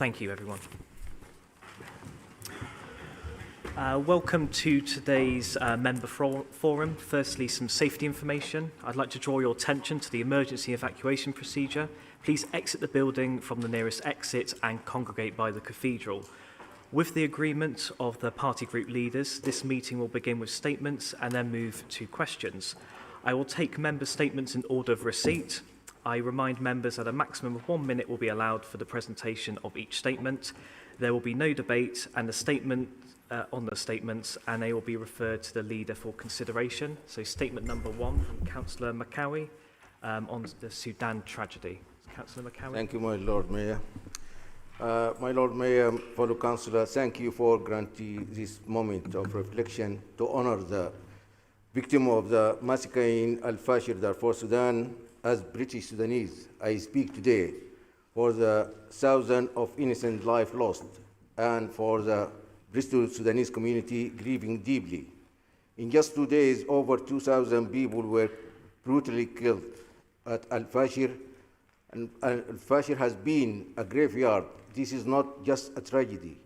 Thank you, everyone. Welcome to today's member forum. Firstly, some safety information. I'd like to draw your attention to the emergency evacuation procedure. Please exit the building from the nearest exit and congregate by the cathedral. With the agreement of the party group leaders, this meeting will begin with statements and then move to questions. I will take member statements in order of receipt. I remind members that a maximum of 1 minute will be allowed for the presentation of each statement. There will be no debate and the statement on the statements, and they will be referred to the leader for consideration. So statement number 1 from Councillor Macaulay on the Sudan tragedy. Councillor Macaulay. Thank you, my Lord Mayor. My Lord Mayor, fellow councillor, thank you for granting this moment of reflection to honor the victim of the massacre in Al-Fashir, Darfur, Sudan. As British Sudanese, I speak today for the thousands of innocent lives lost and for the Bristol Sudanese community grieving deeply. In just 2 days, over 2,000 people were brutally killed at Al-Fashir, and Al-Fashir has been a graveyard. This is not just a tragedy.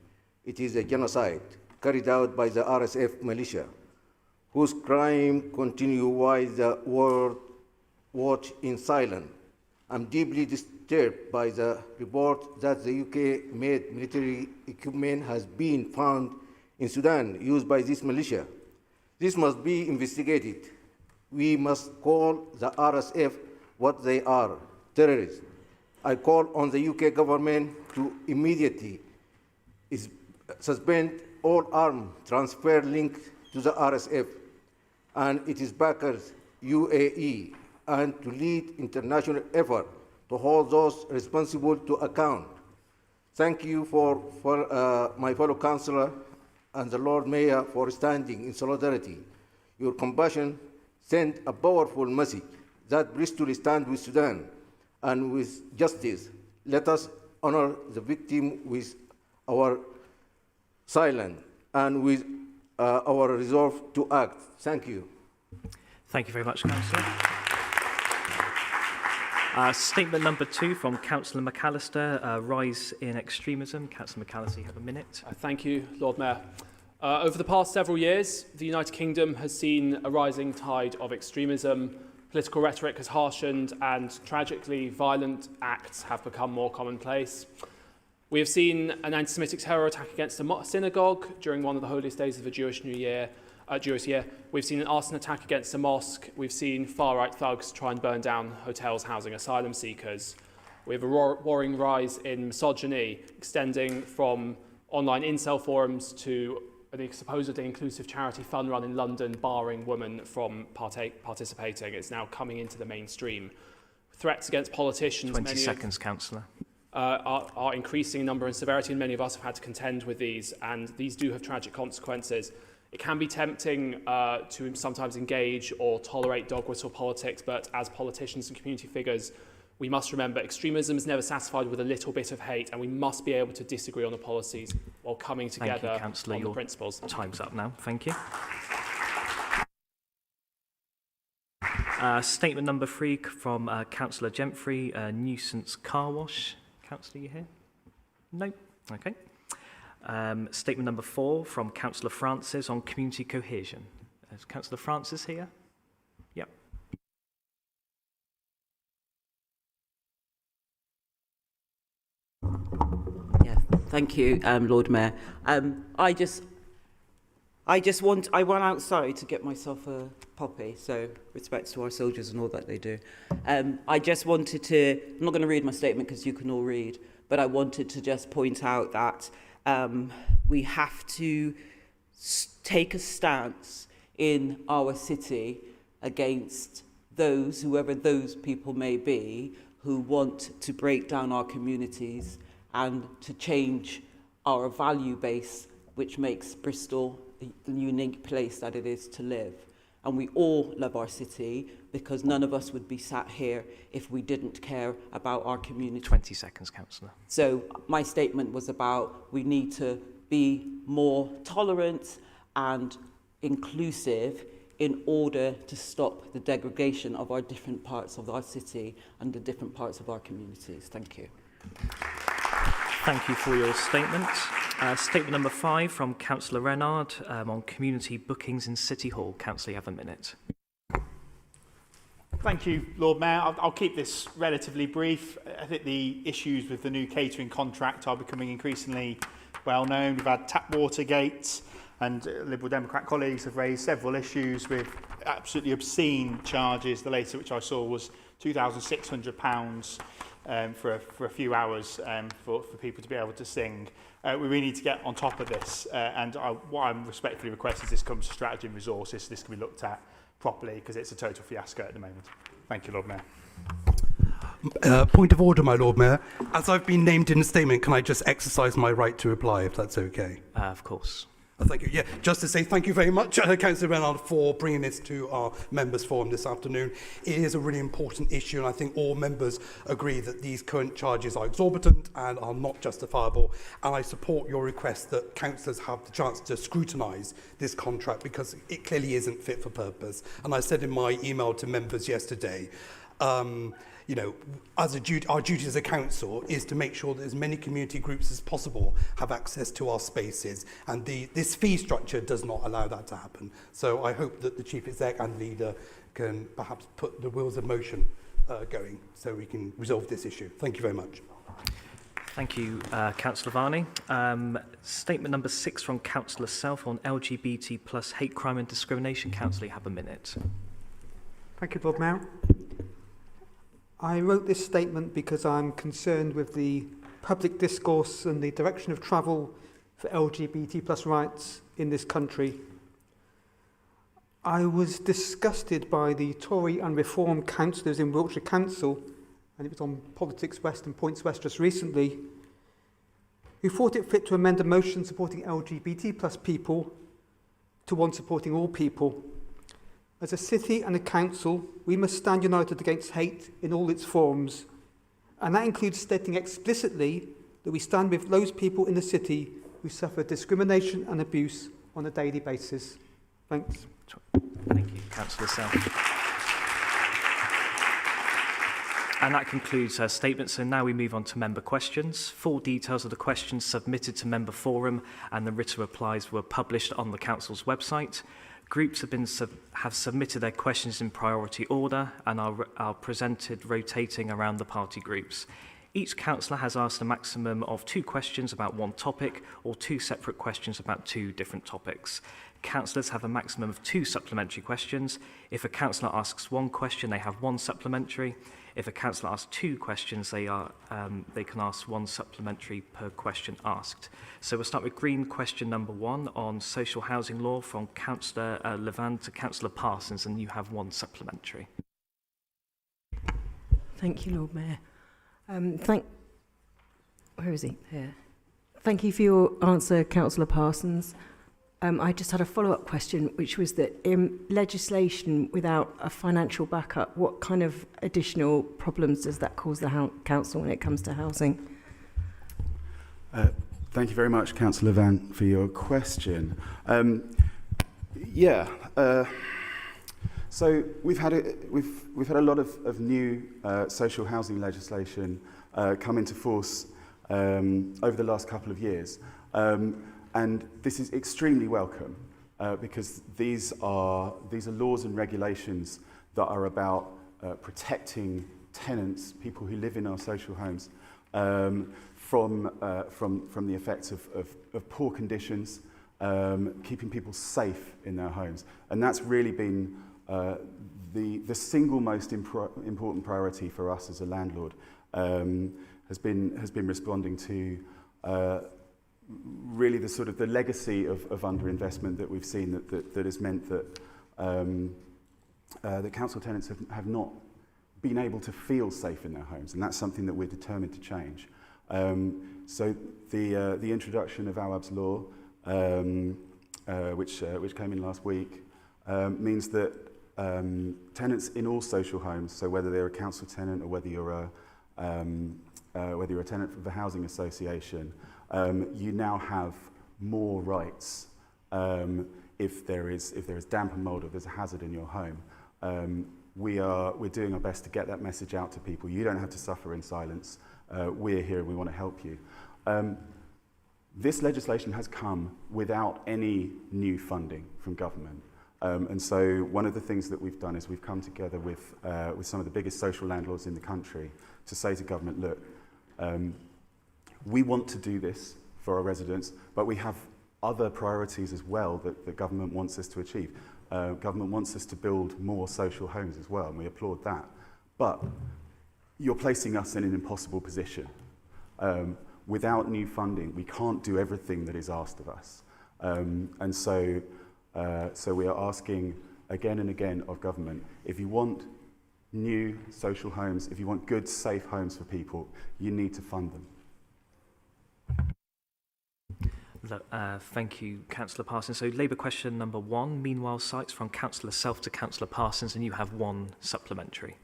It is a genocide carried out by the RSF militia, whose crime continue while the world watch in silence. I'm deeply disturbed by the report that the UK-made military equipment has been found in Sudan used by this militia. This must be investigated. We must call the RSF what they are, terrorists. I call on the UK government to immediately suspend all arms transfer linked to the RSF and its backers, UAE, and to lead international effort to hold those responsible to account. Thank you for my fellow councillor and the Lord Mayor for standing in solidarity. Your compassion sent a powerful message that Bristol stands with Sudan and with justice. Let us honor the victim with our silence and with our resolve to act. Thank you. Thank you very much, Councillor. Statement number 2 from Councillor McAllister, rise in extremism. Councillor McAllister, you have a minute. Thank you, Lord Mayor. Over the past several years, the United Kingdom has seen a rising tide of extremism. Political rhetoric has harshened and, tragically, violent acts have become more commonplace. We have seen an anti-Semitic terror attack against a synagogue during one of the holiest days of the Jewish year. We've seen an arson attack against a mosque. We've seen far-right thugs try and burn down hotels housing asylum seekers. We have a worrying rise in misogyny, extending from online incel forums to a supposedly inclusive charity fun run in London, barring women from participating. It's now coming into the mainstream. Threats against politicians... 20 seconds, Councillor. Are increasing in number and severity, and many of us have had to contend with these, and these do have tragic consequences. It can be tempting to sometimes engage or tolerate dog whistle politics, but as politicians and community figures, we must remember extremism is never satisfied with a little bit of hate, and we must be able to disagree on the policies while coming together on the principles. Time's up now. Thank you. Statement number 3 from Councillor Gemfrey, nuisance car wash. Councillor, you here? No? Okay. Statement number 4 from Councillor Francis on community cohesion. Is Councillor Francis here? Yep. Yeah, thank you, Lord Mayor. I went outside to get myself a poppy, so respect to our soldiers and all that they do. I just wanted to, I'm not going to read my statement because you can all read, but I wanted to just point out that we have to take a stance in our city against those, whoever those people may be, who want to break down our communities and to change our value base, which makes Bristol the unique place that it is to live. And we all love our city because none of us would be sat here if we didn't care about our community. 20 seconds, Councillor. So my statement was about we need to be more tolerant and inclusive in order to stop the degradation of our different parts of our city and the different parts of our communities. Thank you. Thank you for your statement. Statement number 5 from Councillor Renard on community bookings in City Hall. Councillor, you have a minute. Thank you, Lord Mayor. I'll keep this relatively brief. I think the issues with the new catering contract are becoming increasingly well known. We've had tap water gates, and Liberal Democrat colleagues have raised several issues with absolutely obscene charges. The latest which I saw was £2,600 for a few hours for people to be able to sing. We really need to get on top of this, and what I'm respectfully requesting is this comes to strategy and resources. This can be looked at properly because it's a total fiasco at the moment. Thank you, Lord Mayor. Point of order, my Lord Mayor. As I've been named in the statement, can I just exercise my right to reply, if that's okay? Of course. Thank you. Yeah, just to say thank you very much, Councillor Renard, for bringing this to our members' forum this afternoon. It is a really important issue, and I think all members agree that these current charges are exorbitant and are not justifiable. And I support your request that councillors have the chance to scrutinise this contract because it clearly isn't fit for purpose. And I said in my email to members yesterday, you know, as our duty as a council is to make sure that as many community groups as possible have access to our spaces, and this fee structure does not allow that to happen. So I hope that the Chief Exec and Leader can perhaps put the wheels of motion going so we can resolve this issue. Thank you very much. Thank you, Councillor Varney. Statement number 6 from Councillor Self on LGBT plus hate crime and discrimination. Councillor, you have a minute. Thank you, Lord Mayor. I wrote this statement because I'm concerned with the public discourse and the direction of travel for LGBT plus rights in this country. I was disgusted by the Tory and Reform councillors in Wiltshire Council, and it was on Politics West and Points West just recently, who thought it fit to amend a motion supporting LGBT plus people to one supporting all people. As a city and a council, we must stand united against hate in all its forms, and that includes stating explicitly that we stand with those people in the city who suffer discrimination and abuse on a daily basis. Thanks. Thank you, Councillor Self. And that concludes her statement. So now we move on to member questions. Full details of the questions submitted to member forum and the written replies were published on the council's website. Groups have submitted their questions in priority order and are presented rotating around the party groups. Each councillor has asked a maximum of 2 questions about one topic or 2 separate questions about 2 different topics. Councillors have a maximum of 2 supplementary questions. If a councillor asks 1 question, they have 1 supplementary. If a councillor asks 2 questions, they can ask 1 supplementary per question asked. So we'll start with Green question number 1 on social housing law from Councillor Levan to Councillor Parsons, and you have 1 supplementary. Thank you, Lord Mayor. Where is he? Here. Thank you for your answer, Councillor Parsons. I just had a follow-up question, which was that in legislation without a financial backup, what kind of additional problems does that cause the council when it comes to housing? Thank you very much, Councillor Van, for your question. So we've had a lot of new social housing legislation come into force over the last couple of years. And this is extremely welcome because these are laws and regulations that are about protecting tenants, people who live in our social homes, from the effects of poor conditions, keeping people safe in their homes. And that's really been the single most important priority for us as a landlord, has been responding to really the sort of the legacy of underinvestment that we've seen that has meant that the council tenants have not been able to feel safe in their homes, and that's something that we're determined to change. So the introduction of Awab's law, which came in last week, means that tenants in all social homes, so whether they're a council tenant or whether you're a tenant of the housing association, you now have more rights if there is damp and mould or there's a hazard in your home. We're doing our best to get that message out to people. You don't have to suffer in silence. We're here and we want to help you. This legislation has come without any new funding from government. And so one of the things that we've done is we've come together with some of the biggest social landlords in the country to say to government, look, we want to do this for our residents, but we have other priorities as well that the government wants us to achieve. Government wants us to build more social homes as well, and we applaud that. But you're placing us in an impossible position. Without new funding, we can't do everything that is asked of us. And so we are asking again and again of government, if you want new social homes, if you want good, safe homes for people, you need to fund them. Thank you, Councillor Parsons. So Labour question number 1, meanwhile sites, from Councillor Self to Councillor Parsons, and you have 1 supplementary.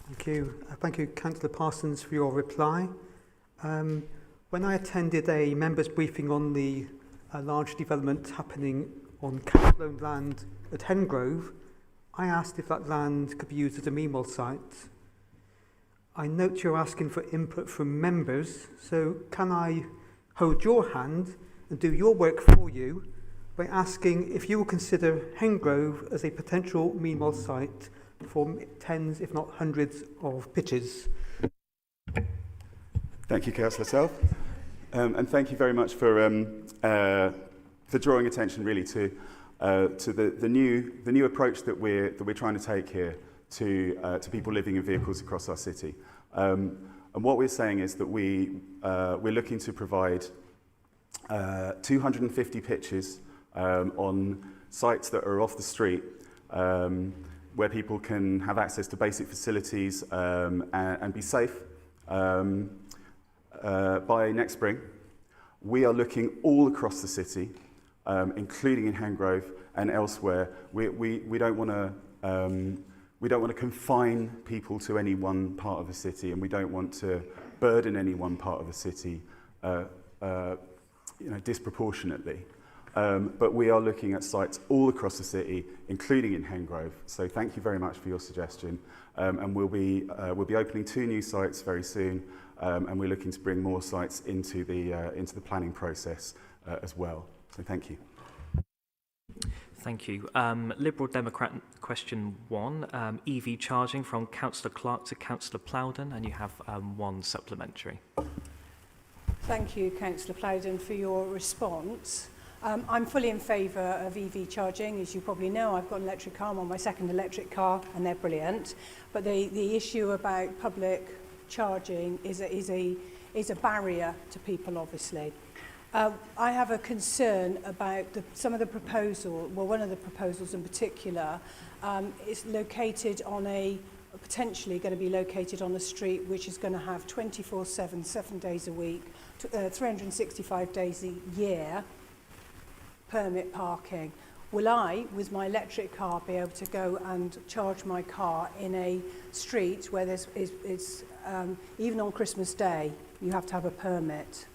Thank you. Thank you, Councillor Parsons, for your reply. When I attended a members' briefing on the large development happening on council-owned land at Hengrove, I asked if that land could be used as a meanwhile site. I note you're asking for input from members, so can I hold your hand and do your work for you by asking if you will consider Hengrove as a potential meanwhile site for tens, if not hundreds, of pitches? Thank you, Councillor Self. And thank you very much for drawing attention really to the new approach that we're trying to take here to people living in vehicles across our city. And what we're saying is that we're looking to provide 250 pitches on sites that are off the street, where people can have access to basic facilities and be safe. By next spring, we are looking all across the city, including in Hengrove and elsewhere. We don't want to confine people to any one part of the city, and we don't want to burden any one part of the city disproportionately. But we are looking at sites all across the city, including in Hengrove. So thank you very much for your suggestion. And we'll be opening 2 new sites very soon, and we're looking to bring more sites into the planning process as well. So thank you. Thank you. Liberal Democrat question 1, EV charging, from Councillor Clark to Councillor Plowden, and you have 1 supplementary. Thank you, Councillor Plowden, for your response. I'm fully in favour of EV charging. As you probably know, I've got an electric car. I'm on my 2nd electric car, and they're brilliant. But the issue about public charging is a barrier to people, obviously. I have a concern about some of the proposal. Well, one of the proposals in particular is located on potentially going to be located on a street which is going to have 24/7, 7 days a week, 365 days a year, permit parking. Will I, with my electric car, be able to go and charge my car in a street where even on Christmas Day, you have to have a permit?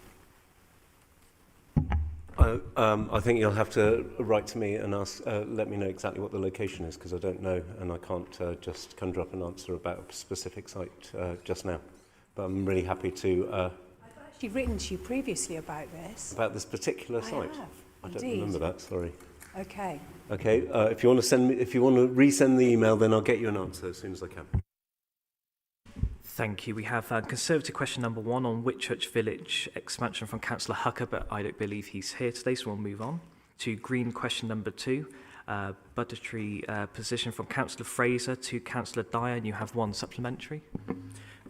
I think you'll have to write to me and ask, let me know exactly what the location is, because I don't know, and I can't just conjure up an answer about a specific site just now. But I'm really happy to... I've actually written to you previously about this. About this particular site? I have. I don't remember that, sorry. Okay. Okay, if you want to resend the email, then I'll get you an answer as soon as I can. Thank you. We have Conservative question number 1 on Whitchurch Village expansion from Councillor Hucker, but I don't believe he's here today, so we'll move on. To Green question number 2, budgetary position from Councillor Fraser to Councillor Dyer, and you have 1 supplementary.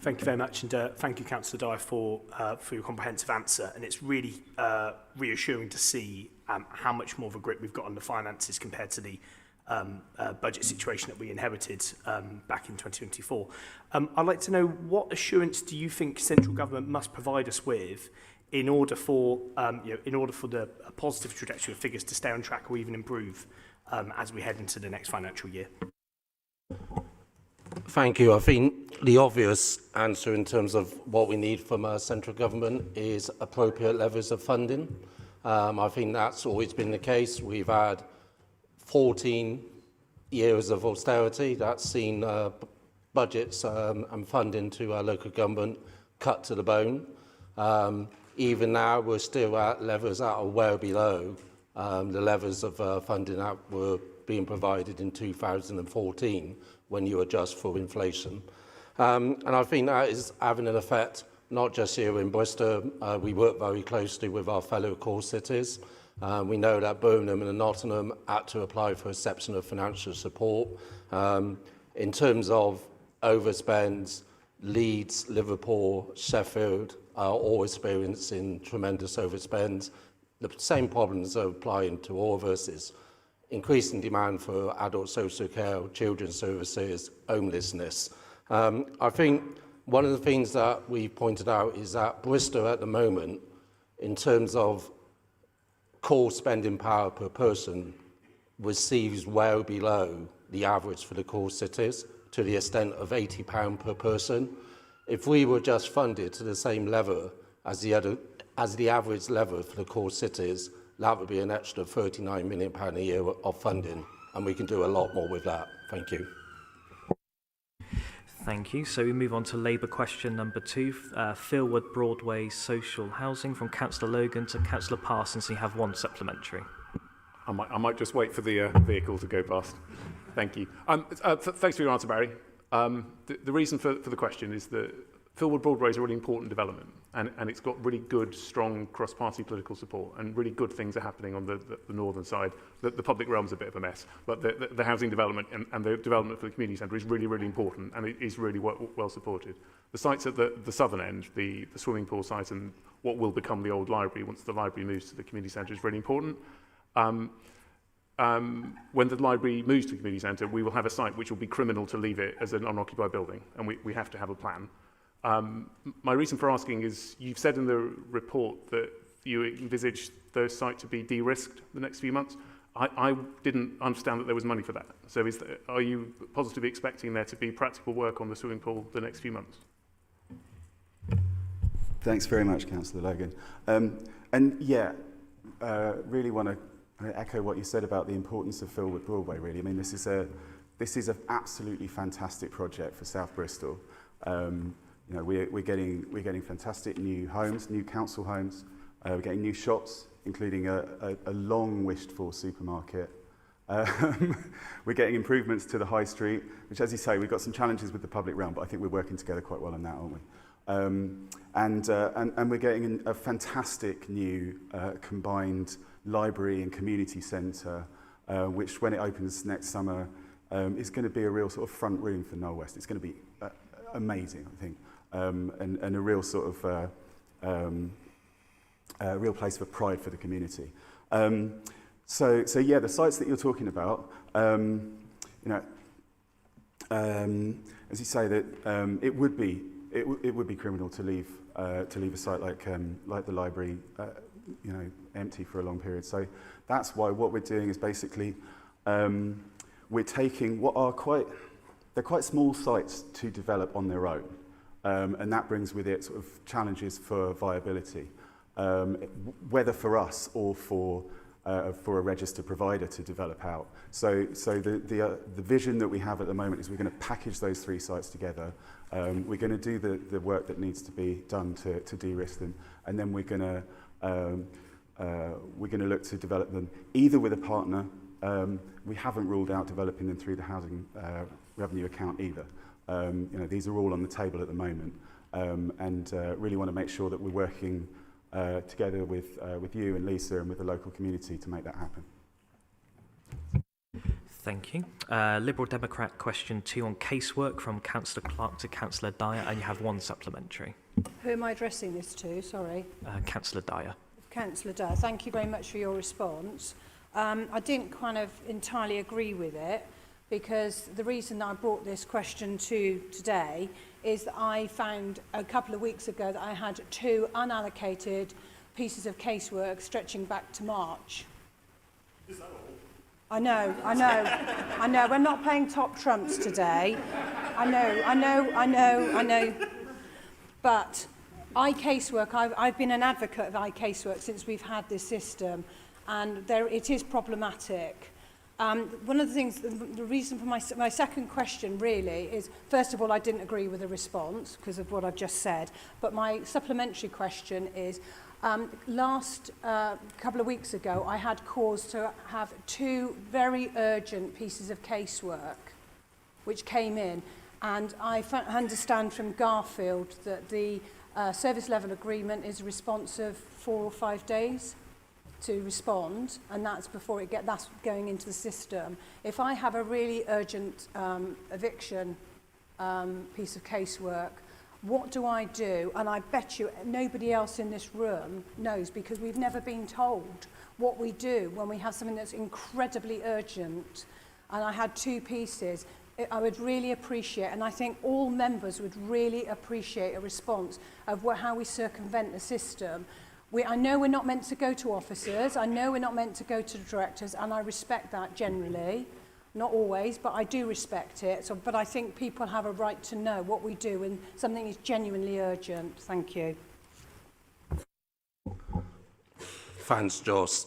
Thank you very much, and thank you, Councillor Dyer, for your comprehensive answer. And it's really reassuring to see how much more of a grip we've got on the finances compared to the budget situation that we inherited back in 2024. I'd like to know, what assurance do you think central government must provide us with in order for the positive trajectory of figures to stay on track or even improve as we head into the next financial year? Thank you. I think the obvious answer in terms of what we need from our central government is appropriate levels of funding. I think that's always been the case. We've had 14 years of austerity that's seen budgets and funding to our local government cut to the bone. Even now, we're still at levels that are well below the levels of funding that were being provided in 2014 when you adjust for inflation. And I think that is having an effect not just here in Bristol. We work very closely with our fellow core cities. We know that Birmingham and Nottingham had to apply for exceptional financial support. In terms of overspends, Leeds, Liverpool, Sheffield are all experiencing tremendous overspends. The same problems are applying to all of us. Is increasing demand for adult social care, children's services, homelessness. I think one of the things that we pointed out is that Bristol at the moment, in terms of core spending power per person, receives well below the average for the core cities, to the extent of £80 per person. If we were just funded to the same level as the average level for the core cities, that would be an extra £39 million a year of funding, and we can do a lot more with that. Thank you. Thank you. So we move on to Labour question number 2, Philwood Broadway social housing, from Councillor Logan to Councillor Parsons. You have 1 supplementary. I might just wait for the vehicle to go past. Thank you. Thanks for your answer, Barry. The reason for the question is that Philwood Broadway is a really important development, and it's got really good, strong cross-party political support, and really good things are happening on the northern side. The public realm's a bit of a mess, but the housing development and the development for the community centre is really, really important, and it is really well supported. The sites at the southern end, the swimming pool site and what will become the old library once the library moves to the community centre, is really important. When the library moves to the community centre, we will have a site which will be criminal to leave it as an unoccupied building, and we have to have a plan. My reason for asking is, you've said in the report that you envisage the site to be de-risked the next few months. I didn't understand that there was money for that. So are you positively expecting there to be practical work on the swimming pool the next few months? Thanks very much, Councillor Logan. Really want to echo what you said about the importance of Philwood Broadway, really. I mean, this is an absolutely fantastic project for South Bristol. You know, we're getting fantastic new homes, new council homes. We're getting new shops, including a long wished for supermarket. We're getting improvements to the high street, which, as you say, we've got some challenges with the public realm, but I think we're working together quite well on that, aren't we? And we're getting a fantastic new combined library and community centre, which, when it opens next summer, is going to be a real sort of front room for Knoll West. It's going to be amazing, I think, and a real sort of real place for pride for the community. So yeah, the sites that you're talking about, you know, as you say, that it would be criminal to leave a site like the library, you know, empty for a long period. So that's why what we're doing is basically we're taking what are quite small sites to develop on their own, and that brings with it sort of challenges for viability, whether for us or for a registered provider to develop out. So the vision that we have at the moment is we're going to package those 3 sites together. We're going to do the work that needs to be done to de-risk them, and then we're going to look to develop them either with a partner. We haven't ruled out developing them through the housing revenue account either. You know, these are all on the table at the moment, and really want to make sure that we're working together with you and Lisa and with the local community to make that happen. Thank you. Liberal Democrat question 2 on casework, from Councillor Clark to Councillor Dyer, and you have 1 supplementary. Who am I addressing this to? Sorry. Councillor Dyer. Councillor Dyer, thank you very much for your response. I didn't kind of entirely agree with it, because the reason I brought this question to today is that I found a couple of weeks ago that I had 2 unallocated pieces of casework stretching back to March. Is that all? I know. We're not playing top trumps today. I know. But iCasework, I've been an advocate of iCasework since we've had this system, and it is problematic. One of the things, the reason for my second question really is, first of all, I didn't agree with the response because of what I've just said. But my supplementary question is, last couple of weeks ago, I had cause to have 2 very urgent pieces of casework which came in. And I understand from Garfield that the service level agreement is a response of 4 or 5 days to respond, and that's before that's going into the system. If I have a really urgent eviction piece of casework, what do I do? And I bet you nobody else in this room knows, because we've never been told what we do when we have something that's incredibly urgent. And I had 2 pieces. I would really appreciate, and I think all members would really appreciate a response of how we circumvent the system. I know we're not meant to go to officers, I know we're not meant to go to directors, and I respect that generally. Not always, but I do respect it. But I think people have a right to know what we do when something is genuinely urgent. Thank you. Thanks, Joss.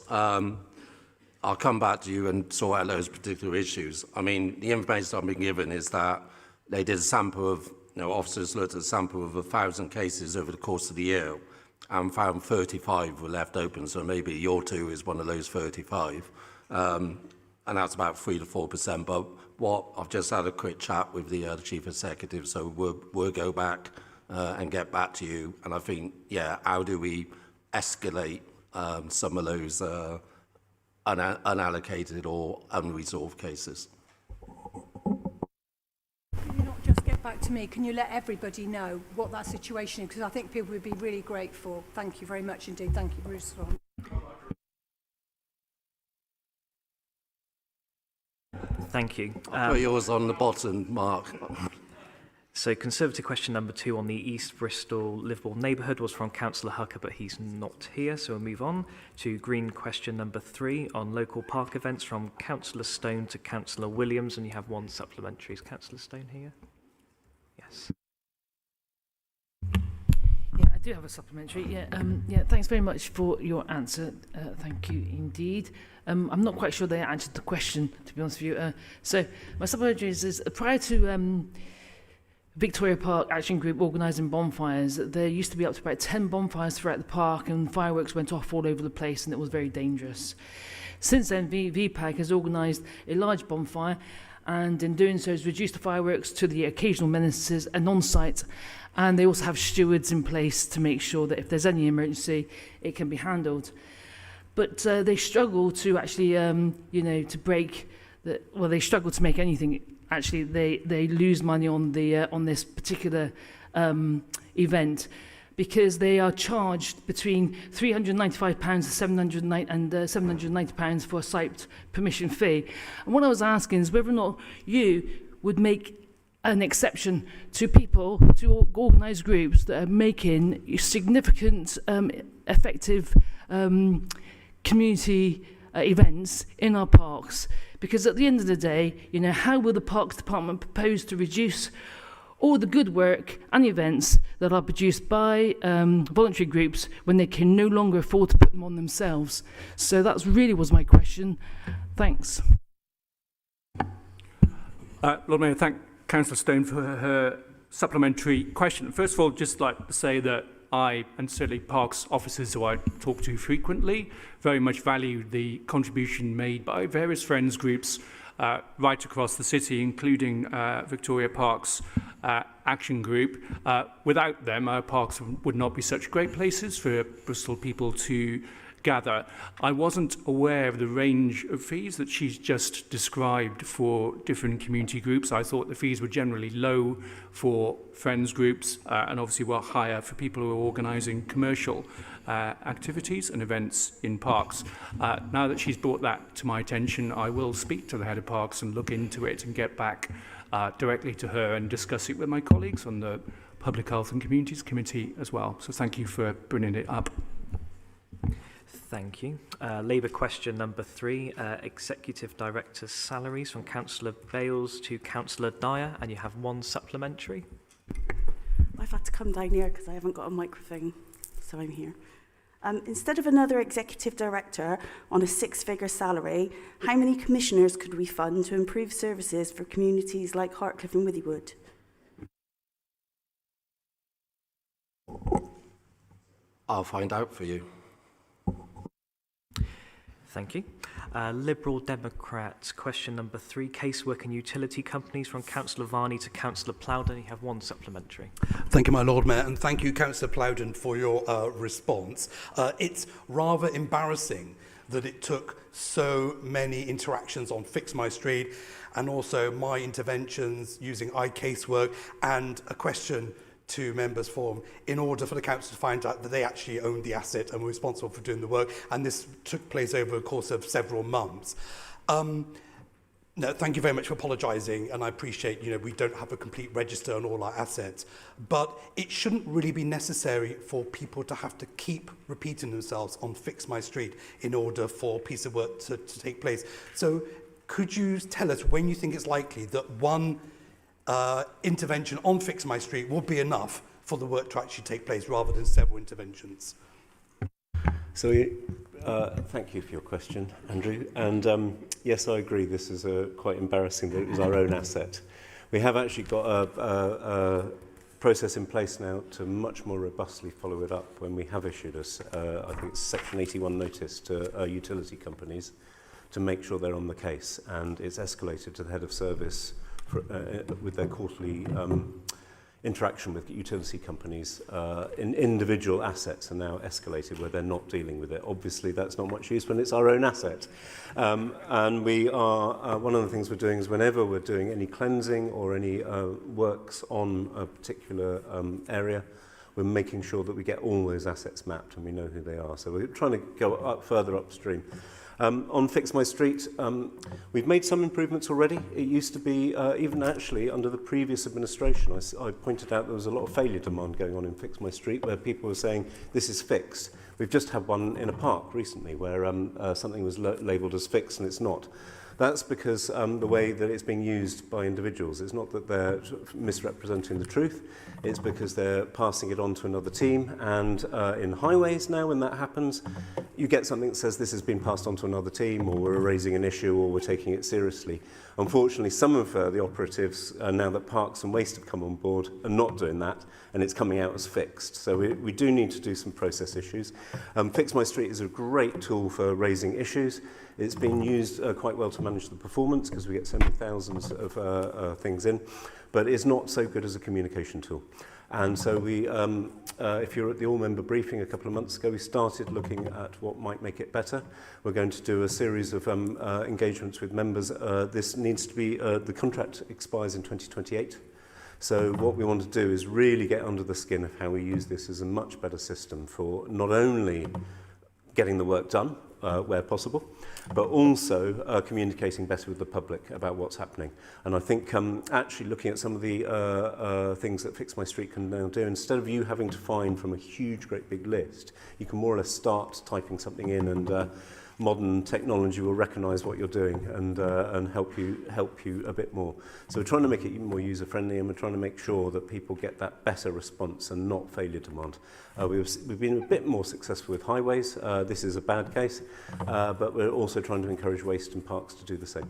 I'll come back to you and sort out those particular issues. I mean, the information I've been given is that they did a sample of, officers looked at a sample of 1,000 cases over the course of the year and found 35 were left open. So maybe your 2 is one of those 35. And that's about 3 to 4%. But I've just had a quick chat with the Chief Executive, so we'll go back and get back to you. And I think, how do we escalate some of those unallocated or unresolved cases? Can you not just get back to me? Can you let everybody know what that situation is? Because I think people would be really grateful. Thank you very much indeed. Thank you, Bruce. Thank you. I'll put yours on the bottom, Mark. So Conservative question number 2 on the East Bristol Liverpool neighbourhood was from Councillor Hucker, but he's not here, so we'll move on to Green question number 3 on local park events from Councillor Stone to Councillor Williams, and you have 1 supplementary. Is Councillor Stone here? Yes. Yeah, I do have a supplementary. Thanks very much for your answer. Thank you indeed. I'm not quite sure they answered the question, to be honest with you. So my supplementary is prior to Victoria Park Action Group organising bonfires, there used to be up to about 10 bonfires throughout the park, and fireworks went off all over the place, and it was very dangerous. Since then, VPAG has organised a large bonfire, and in doing so has reduced the fireworks to the occasional menaces and on-site, and they also have stewards in place to make sure that if there's any emergency, it can be handled. But they struggle to actually, to break the, well, they struggle to make anything. Actually, they lose money on this particular event because they are charged between £395 and £790 for a site permission fee. And what I was asking is whether or not you would make an exception to people, to organised groups that are making significant, effective community events in our parks. Because at the end of the day, how will the Parks Department propose to reduce all the good work and events that are produced by voluntary groups when they can no longer afford to put them on themselves? So that really was my question. Thanks. Lord Mayor, thank Councillor Stone for her supplementary question. First of all, just like to say that I, and certainly Parks officers who I talk to frequently, very much value the contribution made by various friends groups right across the city, including Victoria Parks Action Group. Without them, our parks would not be such great places for Bristol people to gather. I wasn't aware of the range of fees that she's just described for different community groups. I thought the fees were generally low for friends groups and obviously were higher for people who are organising commercial activities and events in parks. Now that she's brought that to my attention, I will speak to the head of parks and look into it and get back directly to her and discuss it with my colleagues on the Public Health and Communities Committee as well. So thank you for bringing it up. Thank you. Labour question number 3, Executive Director's salaries from Councillor Bales to Councillor Dyer, and you have 1 supplementary. I've had to come down here because I haven't got a microphone, so I'm here. Instead of another executive director on a six-figure salary, how many commissioners could we fund to improve services for communities like Hartcliffe and Withywood? I'll find out for you. Thank you. Liberal Democrats, question number 3, casework and utility companies, from Councillor Varney to Councillor Plowden. You have one supplementary. Thank you, my Lord Mayor, and thank you, Councillor Plowden, for your response. It's rather embarrassing that it took so many interactions on Fix My Street and also my interventions using iCasework and a question to members' forum in order for the council to find out that they actually owned the asset and were responsible for doing the work, and this took place over a course of several months. No, thank you very much for apologising, and I appreciate, we don't have a complete register on all our assets, but it shouldn't really be necessary for people to have to keep repeating themselves on Fix My Street in order for a piece of work to take place. So could you tell us when you think it's likely that one intervention on Fix My Street will be enough for the work to actually take place rather than several interventions? So, thank you for your question, Andrew. And yes, I agree, this is quite embarrassing that it was our own asset. We have actually got a process in place now to much more robustly follow it up when we have issued I think it's Section 81 notice to utility companies to make sure they're on the case, and it's escalated to the head of service with their quarterly interaction with utility companies. In individual assets are now escalated where they're not dealing with it. Obviously, that's not much use when it's our own asset. And we are, one of the things we're doing is whenever we're doing any cleansing or any works on a particular area, we're making sure that we get all those assets mapped and we know who they are. So we're trying to go further upstream. On Fix My Street, we've made some improvements already. It used to be, even actually under the previous administration, I pointed out there was a lot of failure demand going on in Fix My Street where people were saying, this is fixed. We've just had one in a park recently where something was labelled as fixed and it's not. That's because the way that it's being used by individuals. It's not that they're misrepresenting the truth, it's because they're passing it on to another team. And in highways now, when that happens, you get something that says this has been passed on to another team, or we're raising an issue, or we're taking it seriously. Unfortunately, some of the operatives, now that Parks and Waste have come on board, are not doing that, and it's coming out as fixed. So we do need to do some process issues. Fix My Street is a great tool for raising issues. It's been used quite well to manage the performance because we get so many thousands of things in, but it's not so good as a communication tool. And so we, if you're at the all-member briefing a couple of months ago, we started looking at what might make it better. We're going to do a series of engagements with members. This needs to be, the contract expires in 2028. So what we want to do is really get under the skin of how we use this as a much better system for not only getting the work done, where possible, but also communicating better with the public about what's happening. And I think actually looking at some of the things that Fix My Street can now do, instead of you having to find from a huge, great big list, you can more or less start typing something in, and modern technology will recognise what you're doing and help you a bit more. So we're trying to make it even more user-friendly, and we're trying to make sure that people get that better response and not failure demand. We've been a bit more successful with highways. This is a bad case, but we're also trying to encourage waste and parks to do the same.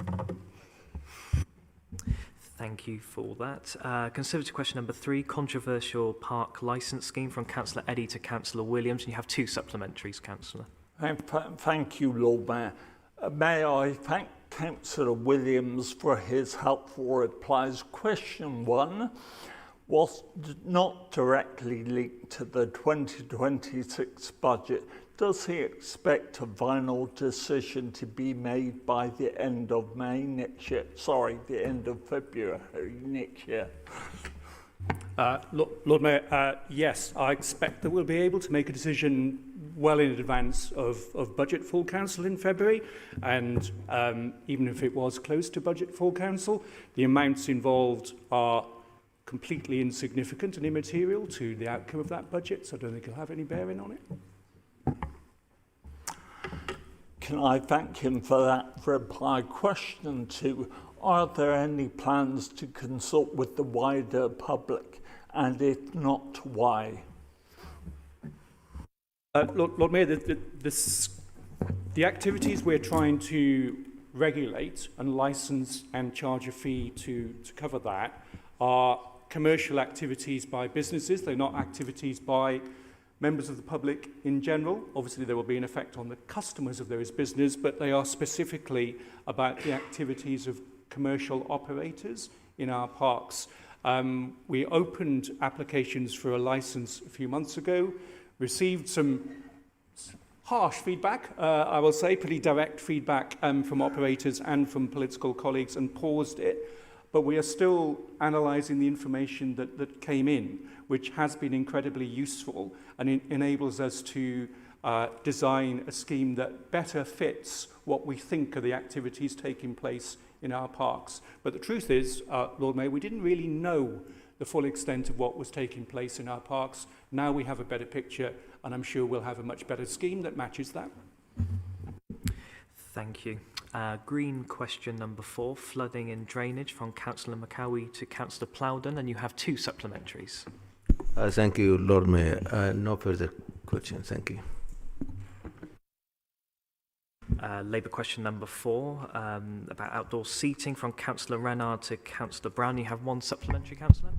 Thank you for that. Conservative question number 3, controversial park licence scheme, from Councillor Eddy to Councillor Williams. And you have 2 supplementaries, Councillor. Thank you, Lord Mayor. May I thank Councillor Williams for his helpful replies. Question 1 was not directly linked to the 2026 budget. Does he expect a final decision to be made by the end of May next year? Sorry, the end of February next year. Lord Mayor, yes, I expect that we'll be able to make a decision well in advance of budget full council in February, and even if it was close to budget full council, the amounts involved are completely insignificant and immaterial to the outcome of that budget, so I don't think it'll have any bearing on it. Can I thank him for that reply? Question 2, are there any plans to consult with the wider public, and if not, why? Lord Mayor, the activities we're trying to regulate and license and charge a fee to cover that are commercial activities by businesses. They're not activities by members of the public in general. Obviously, there will be an effect on the customers of those business, but they are specifically about the activities of commercial operators in our parks. We opened applications for a license a few months ago, received some harsh feedback, I will say, pretty direct feedback from operators and from political colleagues, and paused it. But we are still analysing the information that came in, which has been incredibly useful and enables us to design a scheme that better fits what we think are the activities taking place in our parks. But the truth is, Lord Mayor, we didn't really know the full extent of what was taking place in our parks. Now we have a better picture, and I'm sure we'll have a much better scheme that matches that. Thank you. Green question number 4, flooding and drainage, from Councillor McCowie to Councillor Plowden, and you have 2 supplementaries. Thank you, Lord Mayor. No further questions. Thank you. Labour question number 4, about outdoor seating, from Councillor Renard to Councillor Brown. You have 1 supplementary, Councillor.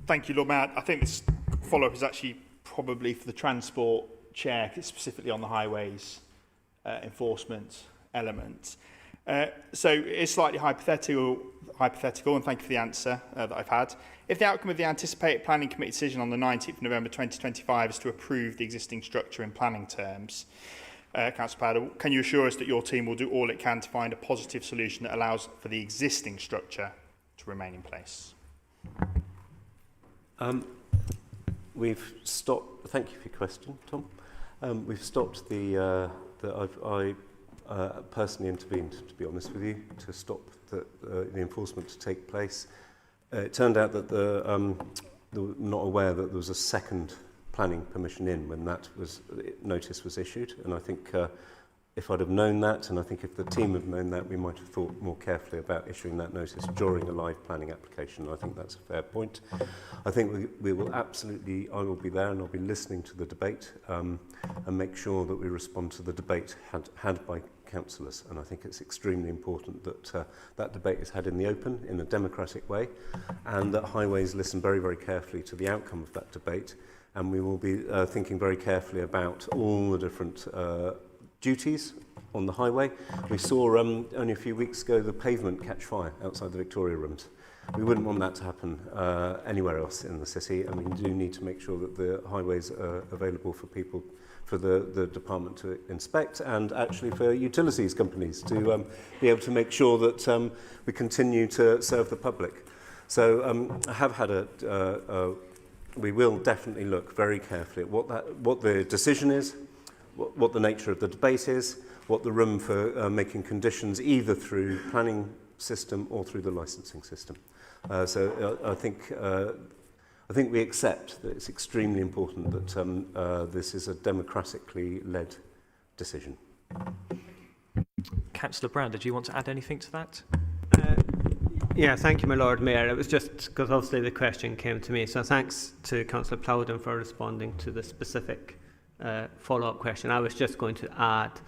Thank you, Lord Mayor. I think this follow-up is actually probably for the Transport Chair, 'cause it's specifically on the highways enforcement element. So it's slightly hypothetical, and thank you for the answer that I've had. If the outcome of the anticipated planning committee decision on the 19th of November 2025 is to approve the existing structure in planning terms, Councillor Powder, can you assure us that your team will do all it can to find a positive solution that allows for the existing structure to remain in place? We've stopped. Thank you for your question, Tom. We've stopped the. I personally intervened, to be honest with you, to stop the enforcement to take place. It turned out that they were not aware that there was a second planning permission in when that notice was issued, and I think if I'd have known that, and I think if the team had known that, we might have thought more carefully about issuing that notice during a live planning application. I think that's a fair point. I think we will absolutely, I will be there and I'll be listening to the debate and make sure that we respond to the debate had by councillors. And I think it's extremely important that that debate is had in the open, in a democratic way, and that Highways listen very, very carefully to the outcome of that debate. And we will be thinking very carefully about all the different duties on the highway. We saw only a few weeks ago the pavement catch fire outside the Victoria Rooms. We wouldn't want that to happen anywhere else in the city, and we do need to make sure that the highways are available for people, for the department to inspect, and actually for utilities companies to be able to make sure that we continue to serve the public. So I have had we will definitely look very carefully at what the decision is, what the nature of the debate is, what the room for making conditions either through planning system or through the licensing system. So I think we accept that it's extremely important that this is a democratically led decision. Councillor Brown, did you want to add anything to that? Yeah, thank you, my Lord Mayor. It was just because obviously the question came to me. So thanks to Councillor Plowden for responding to the specific follow-up question. I was just going to add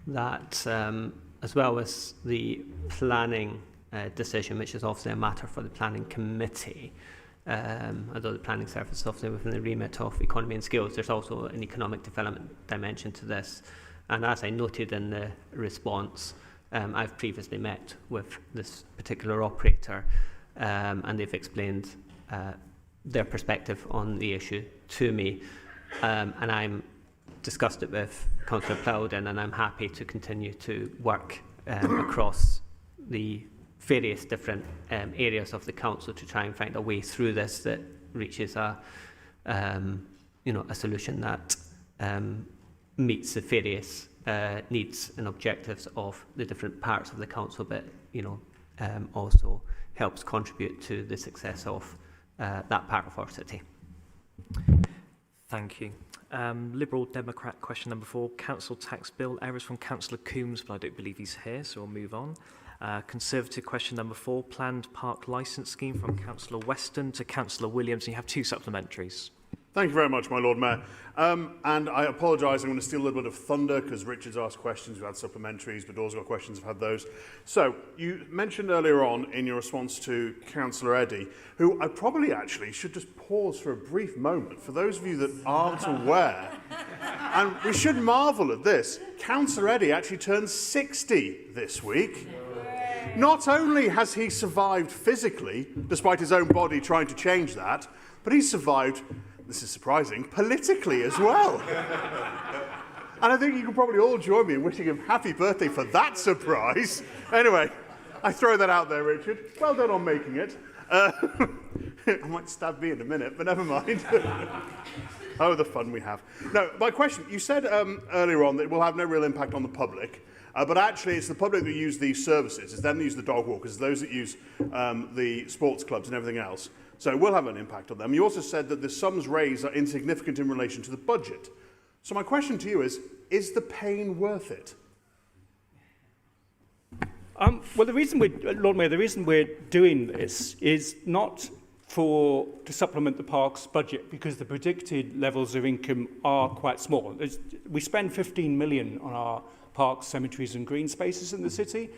that as well as the planning decision, which is obviously a matter for the planning committee, although the planning service is obviously within the remit of economy and skills, there's also an economic development dimension to this. And as I noted in the response, I've previously met with this particular operator and they've explained their perspective on the issue to me, and I'm discussed it with Councillor Plowden, and I'm happy to continue to work across the various different areas of the council to try and find a way through this that reaches a solution that meets the various needs and objectives of the different parts of the council, but also helps contribute to the success of that part of our city. Thank you. Liberal Democrat question number 4, council tax bill errors, from Councillor Coombs, but I don't believe he's here, so we'll move on. Conservative question number 4, planned park licence scheme, from Councillor Weston to Councillor Williams, and you have 2 supplementaries. Thank you very much, my Lord Mayor. And I apologise, I'm going to steal a little bit of thunder because Richard's asked questions, we've had supplementaries, but Door's got questions, I've had those. So, you mentioned earlier on in your response to Councillor Eddy, who I probably actually should just pause for a brief moment for those of you that aren't aware. And we should marvel at this. Councillor Eddy actually turned 60 this week. Not only has he survived physically, despite his own body trying to change that, but he's survived, this is surprising, politically as well. And I think you can probably all join me in wishing him happy birthday for that surprise. Anyway, I throw that out there, Richard. Well done on making it. I might stab me in a minute, but never mind. Oh, the fun we have. No, my question, you said earlier on that it will have no real impact on the public. But actually, it's the public that use these services. It's them that use the dog walkers, it's those that use the sports clubs and everything else. So it will have an impact on them. You also said that the sums raised are insignificant in relation to the budget. So my question to you is the pain worth it? Well, the reason Lord Mayor, the reason we're doing this is not to supplement the park's budget, because the predicted levels of income are quite small. We spend 15 million on our parks, cemeteries and green spaces in the city.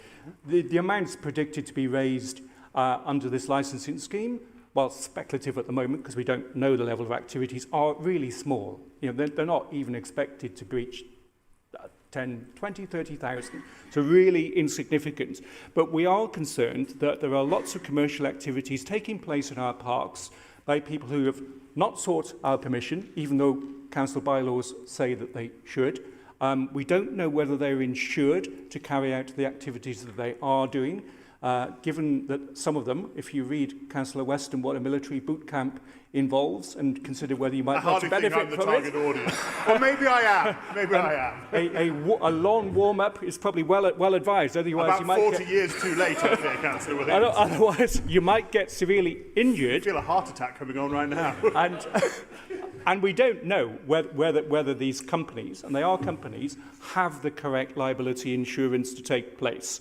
The amounts predicted to be raised under this licensing scheme, while speculative at the moment because we don't know the level of activities, are really small. You know, they're not even expected to breach 10, 20, 30,000. So really insignificant. But we are concerned that there are lots of commercial activities taking place in our parks by people who have not sought our permission, even though council bylaws say that they should. We don't know whether they're insured to carry out the activities that they are doing, given that some of them, if you read Councillor Weston, what a military boot camp involves, and consider whether you might want to benefit from it. I hardly think I'm the target audience. Well, maybe I am. Maybe I am. A long warm-up is probably well advised. Otherwise, about you might 40 years too late, I think, Councillor Williams. Otherwise, you might get severely injured. I feel a heart attack coming on right now. And we don't know whether these companies, and they are companies, have the correct liability insurance to take place.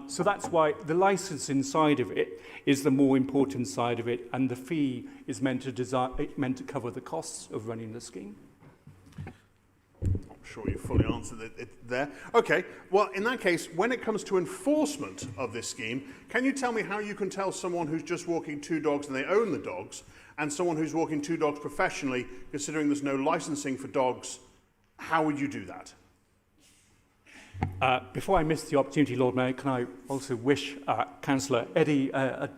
So that's why the licensing side of it is the more important side of it, and the fee is meant to cover the costs of running the scheme. I'm sure you fully answered it there. Okay, well, in that case, when it comes to enforcement of this scheme, can you tell me how you can tell someone who's just walking two dogs and they own the dogs, and someone who's walking two dogs professionally, considering there's no licensing for dogs, how would you do that? Before I miss the opportunity, Lord Mayor, can I also wish Councillor Eddy a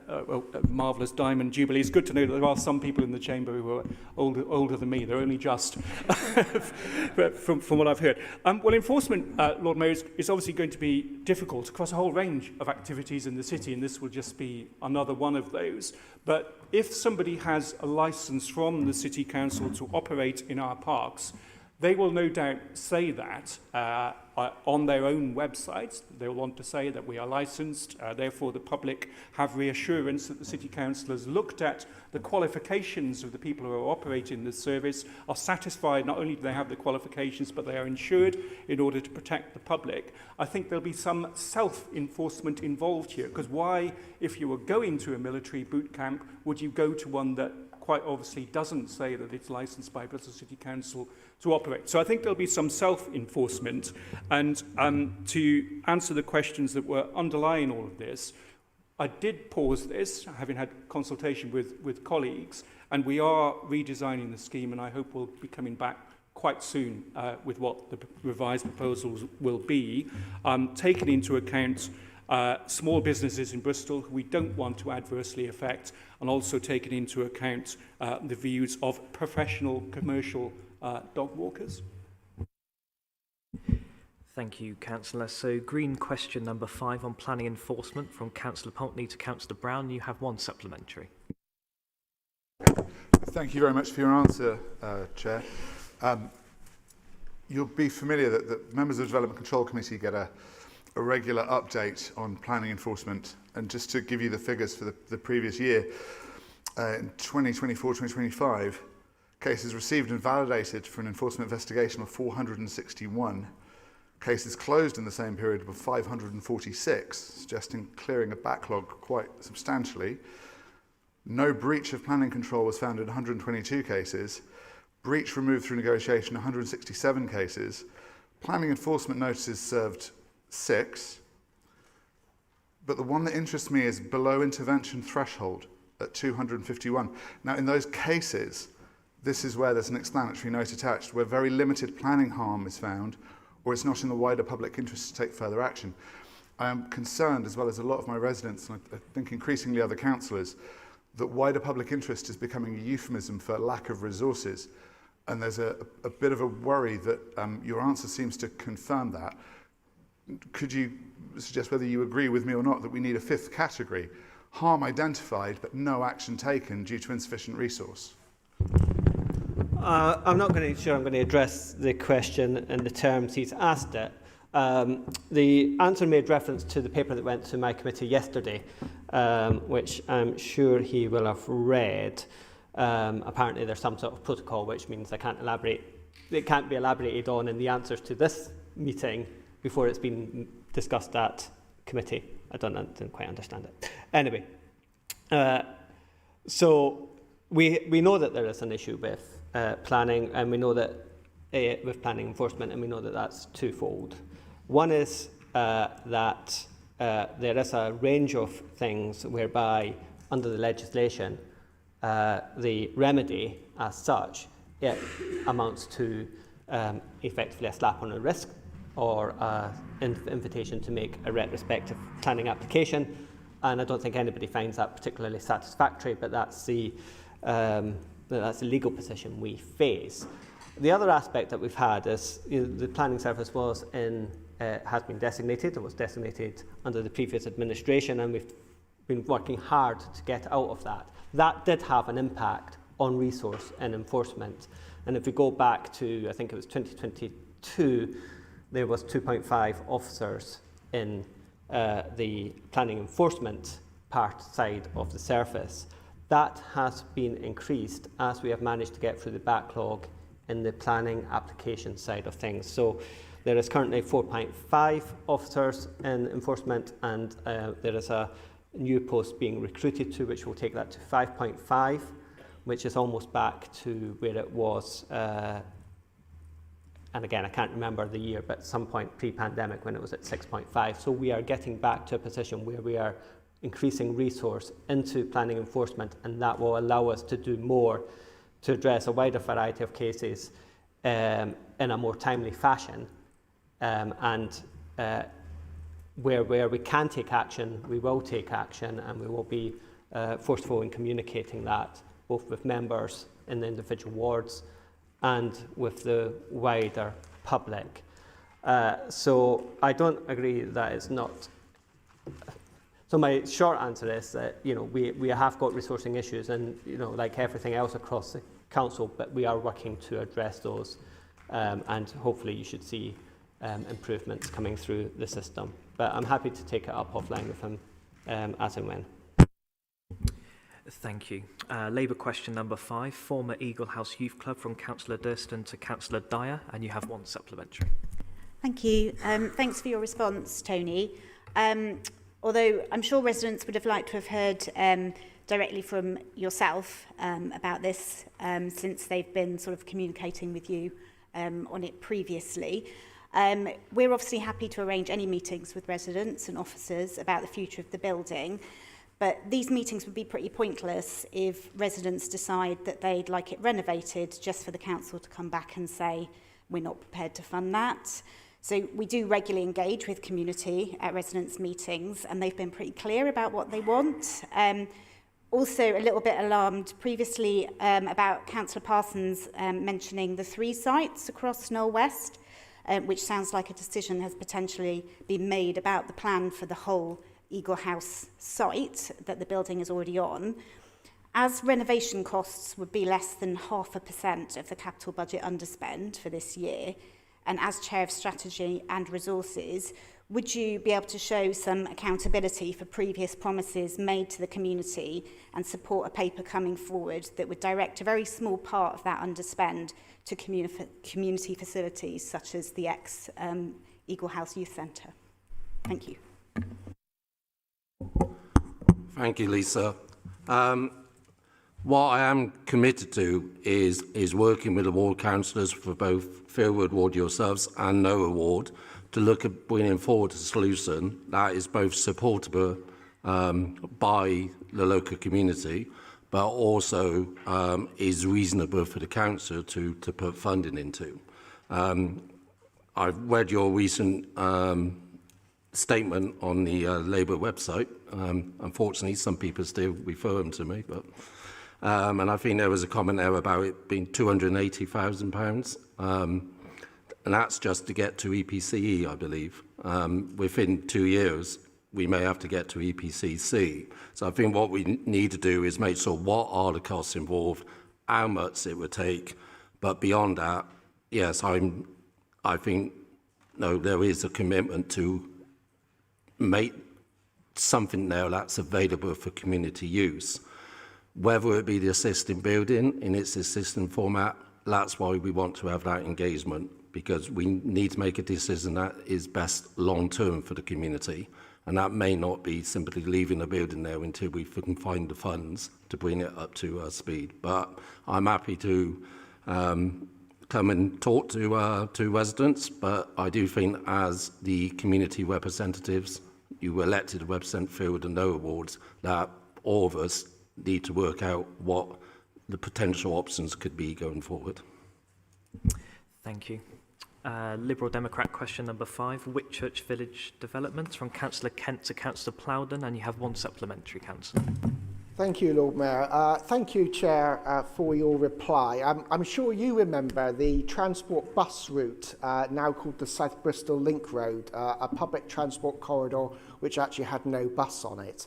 marvellous Diamond Jubilee. It's good to know that there are some people in the chamber who are older than me. They're only just, from what I've heard. Well, enforcement, Lord Mayor, is obviously going to be difficult across a whole range of activities in the city, and this will just be another one of those. But if somebody has a licence from the City Council to operate in our parks, they will no doubt say that on their own websites. They'll want to say that we are licensed, therefore the public have reassurance that the City Council has looked at the qualifications of the people who are operating this service, are satisfied not only do they have the qualifications, but they are insured in order to protect the public. I think there'll be some self-enforcement involved here, because why, if you were going to a military boot camp, would you go to one that quite obviously doesn't say that it's licensed by Bristol City Council to operate? So I think there'll be some self-enforcement. And to answer the questions that were underlying all of this, I did pause this, having had consultation with colleagues, and we are redesigning the scheme, and I hope we'll be coming back quite soon with what the revised proposals will be, taking into account small businesses in Bristol who we don't want to adversely affect, and also taking into account the views of professional commercial dog walkers. Thank you, Councillor. So, green question number 5 on planning enforcement from Councillor Poultney to Councillor Brown. You have one supplementary. Thank you very much for your answer, Chair. You'll be familiar that members of the Development Control Committee get a regular update on planning enforcement, and just to give you the figures for the previous year, in 2024-2025, cases received and validated for an enforcement investigation were 461. Cases closed in the same period were 546, suggesting clearing a backlog quite substantially. No breach of planning control was found in 122 cases, breach removed through negotiation, 167 cases, planning enforcement notices served 6, but the one that interests me is below intervention threshold at 251. Now, in those cases, this is where there's an explanatory note attached, where very limited planning harm is found, or it's not in the wider public interest to take further action. I am concerned, as well as a lot of my residents, and I think increasingly other councillors, that wider public interest is becoming a euphemism for lack of resources. And there's a bit of a worry that your answer seems to confirm that. Could you suggest whether you agree with me or not that we need a 5th category, harm identified but no action taken due to insufficient resource? I'm not going to address the question in the terms he's asked it. The answer made reference to the paper that went to my committee yesterday, which I'm sure he will have read. Apparently there's some sort of protocol which means it can't be elaborated on in the answers to this meeting before it's been discussed at committee. I didn't quite understand it. Anyway, so we know that there is an issue with planning, and we know that with planning enforcement, and we know that that's twofold. One is that there is a range of things whereby, under the legislation, the remedy as such, it amounts to effectively a slap on the wrist or an invitation to make a retrospective planning application. And I don't think anybody finds that particularly satisfactory, but that's the legal position we face. The other aspect that we've had is the planning service has been designated. It was designated under the previous administration, and we've been working hard to get out of that. That did have an impact on resource and enforcement. And if we go back to, I think it was 2022, there was 2.5 officers in the planning enforcement side of the service. That has been increased as we have managed to get through the backlog in the planning application side of things. So there is currently 4.5 officers in enforcement, and there is a new post being recruited to, which will take that to 5.5, which is almost back to where it was. And again, I can't remember the year, but at some point pre-pandemic when it was at 6.5. So we are getting back to a position where we are increasing resource into planning enforcement, and that will allow us to do more to address a wider variety of cases in a more timely fashion. And where we can take action, we will take action, and we will be forceful in communicating that, both with members in the individual wards and with the wider public. So I don't agree that it's not. So my short answer is that we have got resourcing issues, and like everything else across the council, but we are working to address those, and hopefully you should see improvements coming through the system. But I'm happy to take it up offline with him as and when. Thank you. Labour question number 5, former Eagle House Youth Club, from Councillor Durston to Councillor Dyer, and you have one supplementary. Thank you. Thanks for your response, Tony. Although I'm sure residents would have liked to have heard directly from yourself about this, since they've been sort of communicating with you on it previously. We're obviously happy to arrange any meetings with residents and officers about the future of the building, but these meetings would be pretty pointless if residents decide that they'd like it renovated just for the council to come back and say, we're not prepared to fund that. So we do regularly engage with community at residents' meetings, and they've been pretty clear about what they want. Also a little bit alarmed previously about Councillor Parsons mentioning the 3 sites across Knoll West, which sounds like a decision has potentially been made about the plan for the whole Eagle House site that the building is already on. As renovation costs would be less than 0.5% of the capital budget underspend for this year, and as Chair of Strategy and Resources, would you be able to show some accountability for previous promises made to the community and support a paper coming forward that would direct a very small part of that underspend to community facilities such as the ex-Eagle House Youth Centre? Thank you. What I am committed to is working with the ward councillors for both Fairwood Ward yourselves and Noah Ward to look at bringing forward a solution that is both supportable by the local community, but also is reasonable for the council to put funding into. I've read your recent statement on the Labour website. Unfortunately, some people still refer them to me, but and I think there was a comment there about it being £280,000. And that's just to get to EPCE, I believe. Within 2 years, we may have to get to EPCC. So I think what we need to do is make sure what are the costs involved, how much it would take. But beyond that, yes, I think no, there is a commitment to make something there that's available for community use. Whether it be the assisted building in its existing format, that's why we want to have that engagement, because we need to make a decision that is best long-term for the community. And that may not be simply leaving the building there until we can find the funds to bring it up to speed. But I'm happy to come and talk to residents, but I do think as the community representatives, you elected to represent Field and No Awards, that all of us need to work out what the potential options could be going forward. Thank you. Liberal Democrat question number 5, Whitchurch Village developments, from Councillor Kent to Councillor Plowden, and you have 1 supplementary, Councillor. Thank you, Lord Mayor. Thank you, Chair, for your reply. I'm sure you remember the transport bus route, now called the South Bristol Link Road, a public transport corridor which actually had no bus on it.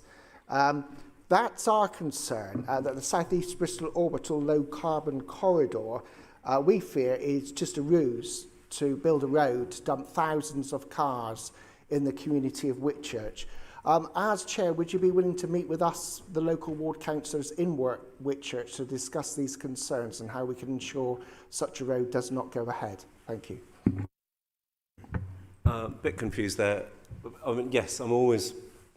That's our concern, that the South East Bristol Orbital Low Carbon Corridor, we fear, is just a ruse to build a road to dump thousands of cars in the community of Whitchurch. As Chair, would you be willing to meet with us, the local ward councillors in Whitchurch, to discuss these concerns and how we can ensure such a road does not go ahead? Thank you. A bit confused there. I mean, yes, I'm always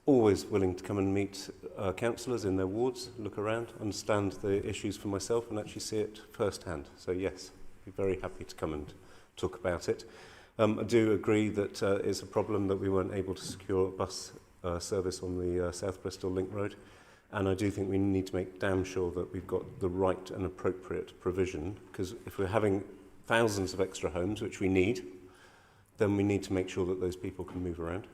willing to come and meet councillors in their wards, look around, understand the issues for myself and actually see it firsthand. So yes, I'd be very happy to come and talk about it. I do agree that it's a problem that we weren't able to secure bus service on the South Bristol Link Road, and I do think we need to make damn sure that we've got the right and appropriate provision, because if we're having thousands of extra homes, which we need, then we need to make sure that those people can move around.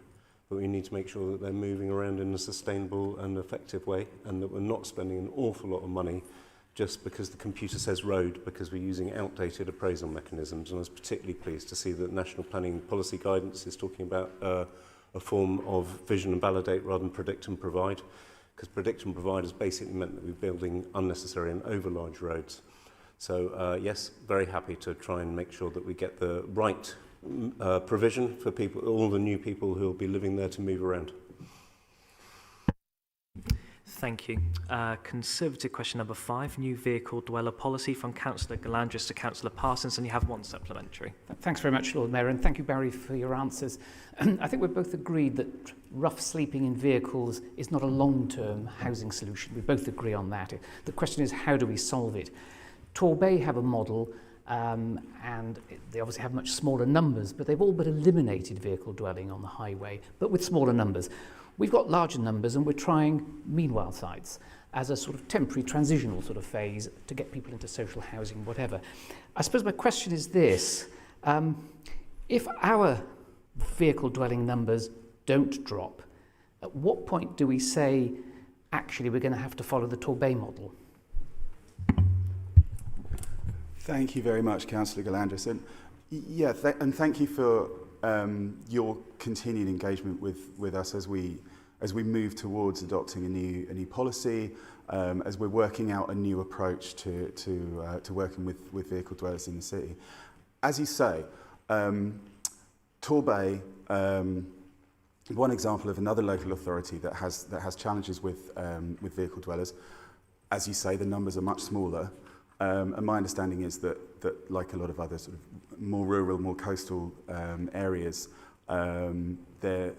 But we need to make sure that they're moving around in a sustainable and effective way, and that we're not spending an awful lot of money just because the computer says road, because we're using outdated appraisal mechanisms. And I was particularly pleased to see that National Planning Policy Guidance is talking about a form of vision and validate rather than predict and provide, because predict and provide has basically meant that we're building unnecessary and over large roads. So yes, very happy to try and make sure that we get the right provision for people, all the new people who will be living there, to move around. Thank you. Conservative question number 5, new vehicle dweller policy, from Councillor Galandris to Councillor Parsons, and you have 1 supplementary. Thanks very much, Lord Mayor, and thank you, Barry, for your answers. I think we're both agreed that rough sleeping in vehicles is not a long-term housing solution. We both agree on that. The question is, how do we solve it? Torbay have a model, and they obviously have much smaller numbers, but they've all but eliminated vehicle dwelling on the highway, but with smaller numbers. We've got larger numbers, and we're trying meanwhile sites as a sort of temporary transitional sort of phase to get people into social housing, whatever. I suppose my question is this: if our vehicle dwelling numbers don't drop, at what point do we say, actually, we're going to have to follow the Torbay model? Thank you very much, Councillor Galandris. And yeah, and thank you for your continued engagement with us as we move towards adopting a new policy, as we're working out a new approach to working with vehicle dwellers in the city. As you say, Torbay, one example of another local authority that has challenges with vehicle dwellers. As you say, the numbers are much smaller. And my understanding is that like a lot of other sort of more rural, more coastal areas, the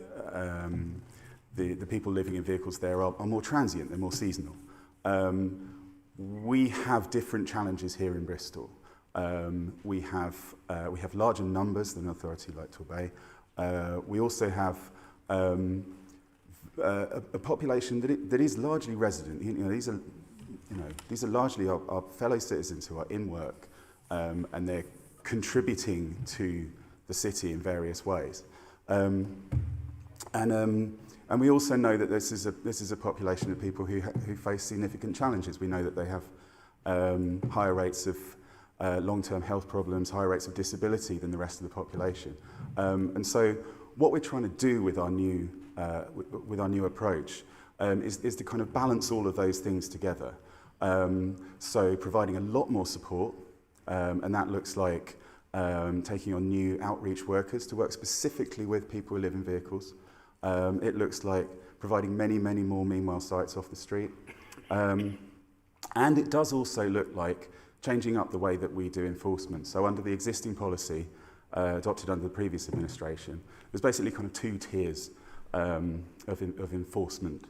people living in vehicles there are more transient, they're more seasonal. we have different challenges here in Bristol. We have larger numbers than an authority like Torbay. We also have a population that is largely resident. These are largely our fellow citizens who are in work, and they're contributing to the city in various ways. And we also know that this is a population of people who face significant challenges. We know that they have higher rates of long-term health problems, higher rates of disability than the rest of the population. And so what we're trying to do with our new approach is to kind of balance all of those things together. So providing a lot more support, and that looks like taking on new outreach workers to work specifically with people who live in vehicles. It looks like providing many, many more meanwhile sites off the street. And it does also look like changing up the way that we do enforcement. So under the existing policy adopted under the previous administration, there's basically kind of two tiers of enforcement.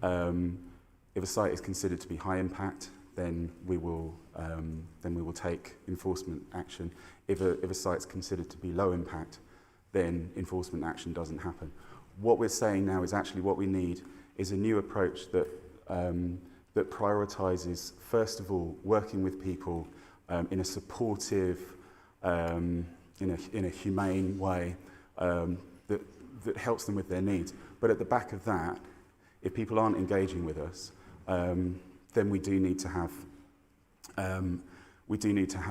If a site is considered to be high impact, then we will take enforcement action. If a site is considered to be low impact, then enforcement action doesn't happen. What we're saying now is actually what we need is a new approach that that prioritises, first of all, working with people in a supportive, in a humane way that helps them with their needs. But at the back of that, if people aren't engaging with us, then we do need to have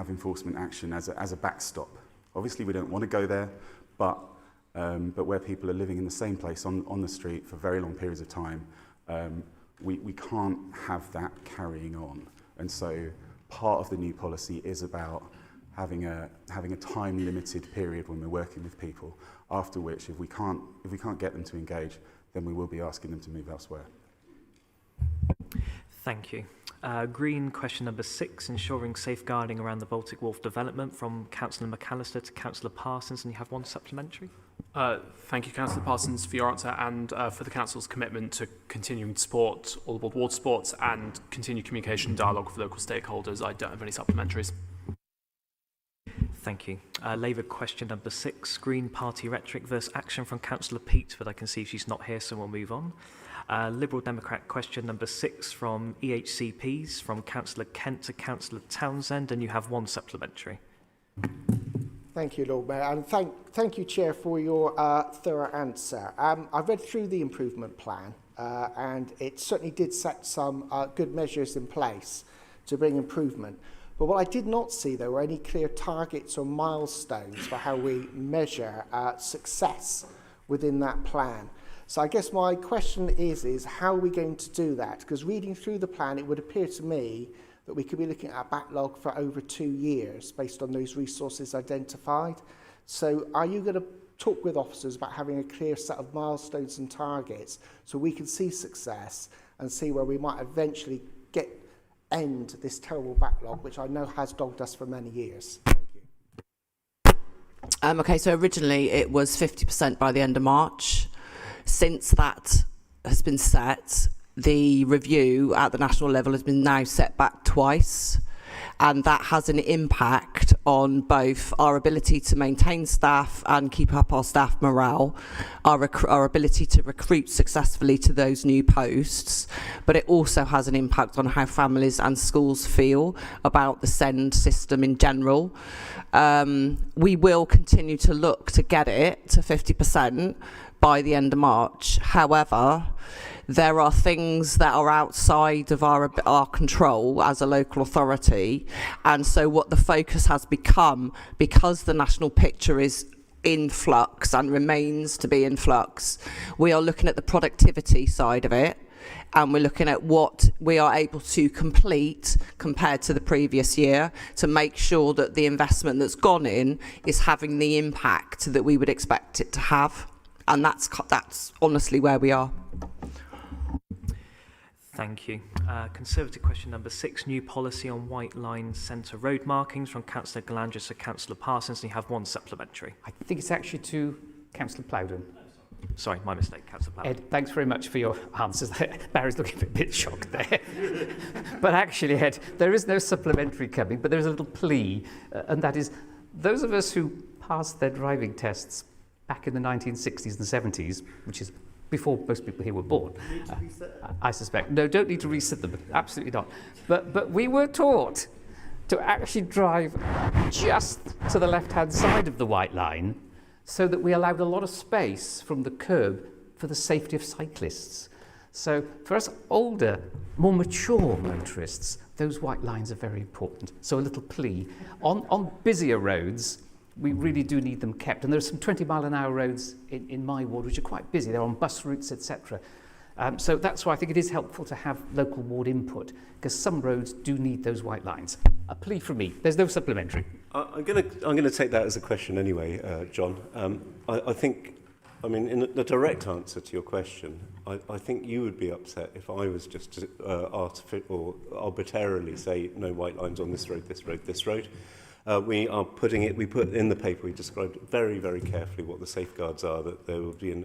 enforcement action as a backstop. Obviously, we don't want to go there, but where people are living in the same place on the street for very long periods of time, we can't have that carrying on. And so part of the new policy is about having a time-limited period when we're working with people, after which, if we can't get them to engage, then we will be asking them to move elsewhere. Thank you. Green question number 6, ensuring safeguarding around the Baltic Wharf development, from Councillor McAllister to Councillor Parsons, and you have one supplementary. Thank you, Councillor Parsons, for your answer and for the Council's commitment to continuing to support all aboard water sports and continue communication and dialogue with local stakeholders. I don't have any supplementaries. Thank you. Labour question number 6, Green Party rhetoric versus action, from Councillor Peat, but I can see she's not here, so we'll move on. Liberal Democrat question number 6 from EHCPs, from Councillor Kent to Councillor Townsend, and you have one supplementary. Thank you, Lord Mayor, and thank you, Chair, for your thorough answer. I've read through the improvement plan, and it certainly did set some good measures in place to bring improvement. But what I did not see, though, were any clear targets or milestones for how we measure success within that plan. So I guess my question is how are we going to do that? Because reading through the plan, it would appear to me that we could be looking at a backlog for over 2 years based on those resources identified. So are you going to talk with officers about having a clear set of milestones and targets so we can see success and see where we might eventually end this terrible backlog, which I know has dogged us for many years? Thank you. Okay, so originally it was 50% by the end of March. Since that has been set, the review at the national level has been now set back twice, and that has an impact on both our ability to maintain staff and keep up our staff morale, our ability to recruit successfully to those new posts, but it also has an impact on how families and schools feel about the SEND system in general. We will continue to look to get it to 50% by the end of March. However, there are things that are outside of our control as a local authority, and so what the focus has become, because the national picture is in flux and remains to be in flux, we are looking at the productivity side of it, and we're looking at what we are able to complete compared to the previous year to make sure that the investment that's gone in is having the impact that we would expect it to have. And that's honestly where we are. Thank you. Conservative question number 6, new policy on White Line Centre road markings, from Councillor Galandris to Councillor Parsons, and you have one supplementary. I think it's actually to Councillor Plowden. Sorry, my mistake, Councillor Plowden. Ed, thanks very much for your answers. Barry's looking a bit shocked there. But actually, Ed, there is no supplementary coming, but there is a little plea, and that is those of us who passed their driving tests back in the 1960s and 70s, which is before most people here were born, I suspect. No, don't need to reset them, absolutely not. But we were taught to actually drive just to the left-hand side of the white line so that we allowed a lot of space from the curb for the safety of cyclists. So for us older, more mature motorists, those white lines are very important. So a little plea. On busier roads, we really do need them kept. And there are some 20-mile-an-hour roads in my ward which are quite busy. They're on bus routes, etc. So that's why I think it is helpful to have local ward input, because some roads do need those white lines. A plea from me. There's no supplementary. I'm going to take that as a question anyway, John. I think, I mean, in the direct answer to your question, I think you would be upset if I was just to arbitrarily say no white lines on this road, this road, this road. We put in the paper, we described very, very carefully what the safeguards are, that there will be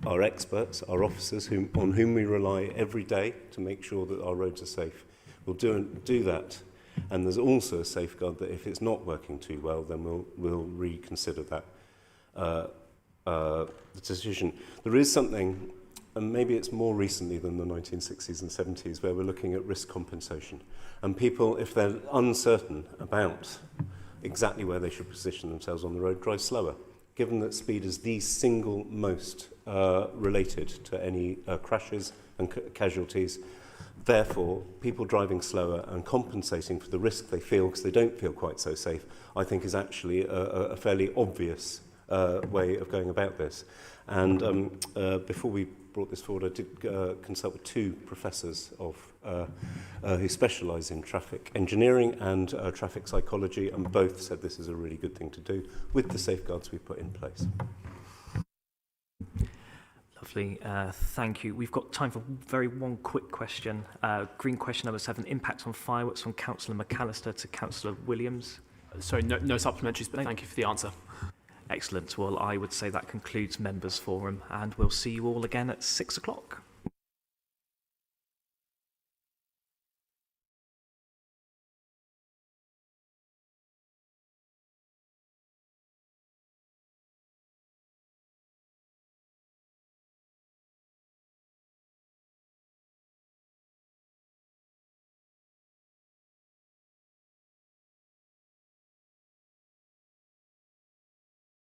our experts, our officers on whom we rely every day to make sure that our roads are safe. We'll do that. And there's also a safeguard that if it's not working too well, then we'll reconsider that decision. There is something, and maybe it's more recently than the 1960s and 70s, where we're looking at risk compensation. And people, if they're uncertain about exactly where they should position themselves on the road, drive slower, given that speed is the single most related to any crashes and casualties. Therefore, people driving slower and compensating for the risk they feel because they don't feel quite so safe, I think is actually a fairly obvious way of going about this. And before we brought this forward, I did consult with two professors who specialise in traffic engineering and traffic psychology, and both said this is a really good thing to do with the safeguards we put in place. Lovely, thank you. We've got time for one quick question. Green question number 7, impact on fireworks from Councillor McAllister to Councillor Williams. Sorry, no supplementaries, but thank you for the answer. Excellent. Well, I would say that concludes Members' Forum, and we'll see you all again at 6 o'clock.